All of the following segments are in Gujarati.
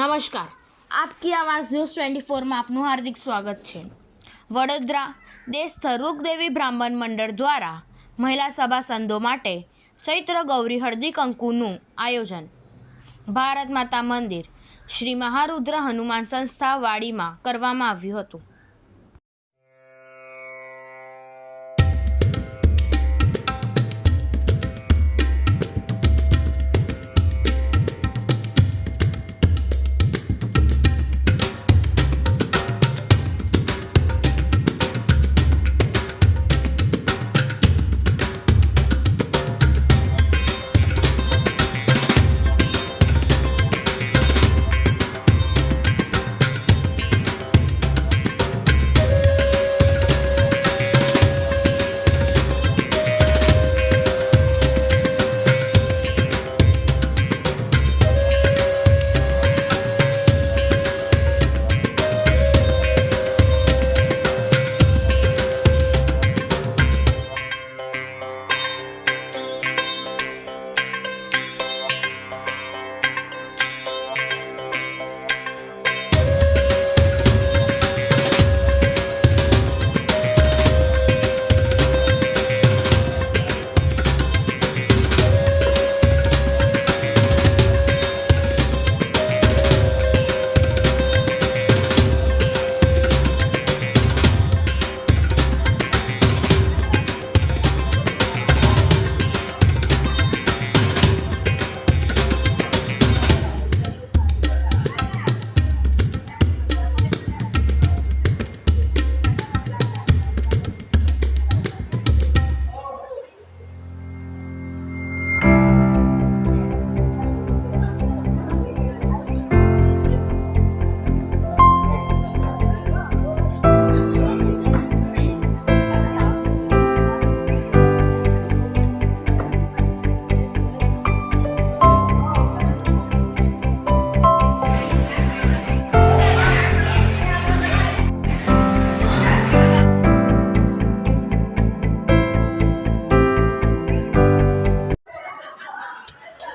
નમસ્કાર, આપકી આવાજ ન્યૂઝ 24માં આપનું હાર્દિક સ્વાગત છે। વડોદરા દેશસ્થ રૂકદેવી બ્રાહ્મણ મંડળ દ્વારા મહિલા સભાસદો માટે ચૈત્ર ગૌરી હળદી કંકુનું આયોજન ભારત માતા મંદિર શ્રી મહારુદ્ર હનુમાન સંસ્થા વાડીમાં કરવામાં આવ્યું હતું।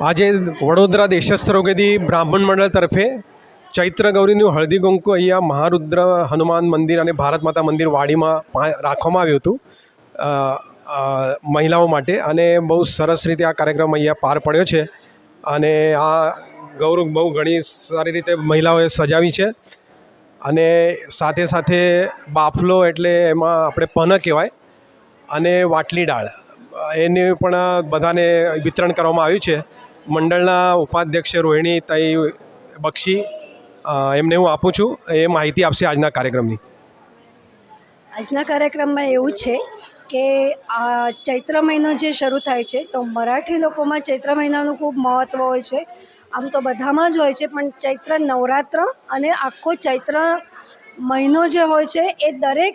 આજે વડોદરા દેશસ્થ રૂકદેવી બ્રાહ્મણ મંડળ તરફે ચૈત્ર ગૌરીનું હળદી કંકુ અહીંયા મહારુદ્ર હનુમાન મંદિર અને ભારત માતા મંદિર વાડીમાં રાખવામાં આવ્યું હતું મહિલાઓ માટે, અને બહુ સરસ રીતે આ કાર્યક્રમ અહીંયા પાર પડ્યો છે। અને આ ગૌર બહુ ઘણી સારી રીતે મહિલાઓએ સજાવી છે, અને સાથે સાથે બાફલો એટલે એમાં આપણે પન કહેવાય, અને વાટલી દાળ એને પણ બધાને વિતરણ કરવામાં આવ્યું છે। મંડળના ઉપાધ્યક્ષ રોહિણી તાઈ બક્ષી એમને હું આપું છું, એ માહિતી આપશે આજના કાર્યક્રમની। આજના કાર્યક્રમમાં એવું છે કે આ ચૈત્ર મહિનો જે શરૂ થાય છે તો મરાઠી લોકોમાં ચૈત્ર મહિનાનું ખૂબ મહત્ત્વ હોય છે। આમ તો બધામાં જ હોય છે, પણ ચૈત્ર નવરાત્ર અને આખો ચૈત્ર મહિનો જે હોય છે એ દરેક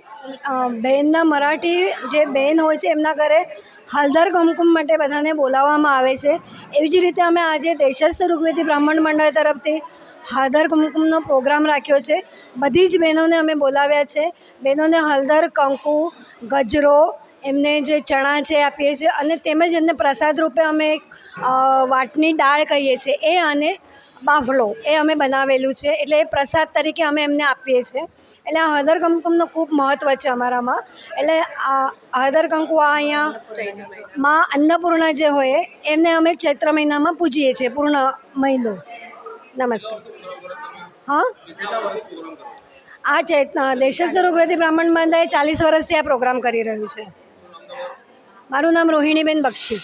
બહેનના મરાઠી જે બહેન હોય છે એમના ઘરે હળદર કુમકુમ માટે બધાને બોલાવવામાં આવે છે। એવી જ રીતે અમે આજે દેશસ્થ રૂકદેવી બ્રાહ્મણ મંડળ તરફથી હળદર કુમકુમનો પ્રોગ્રામ રાખ્યો છે। બધી જ બહેનોને અમે બોલાવ્યા છે। બહેનોને હળદર કંકુ ગજરો એમને જે ચણા છે આપીએ છીએ, અને તેમજ એમને પ્રસાદ રૂપે અમે એક વાટની દાળ કહીએ છીએ એ અને બાફલો એ અમે બનાવેલું છે, એટલે એ પ્રસાદ તરીકે અમે એમને આપીએ છીએ। એટલે આ હળદર કંકુમનું ખૂબ મહત્ત્વ છે અમારામાં। એટલે આ હળદર કંકુ આ અહીંયા માં અન્નપૂર્ણા જે હોય એમને અમે ચૈત્ર મહિનામાં પૂજીએ છીએ પૂર્ણ મહિનો। નમસ્કાર। હા, આ દેશસ્થ રૂકદેવી બ્રાહ્મણ મંડળ 40 વર્ષથી આ પ્રોગ્રામ કરી રહ્યું છે। મારું નામ રોહિણીબેન બક્ષી।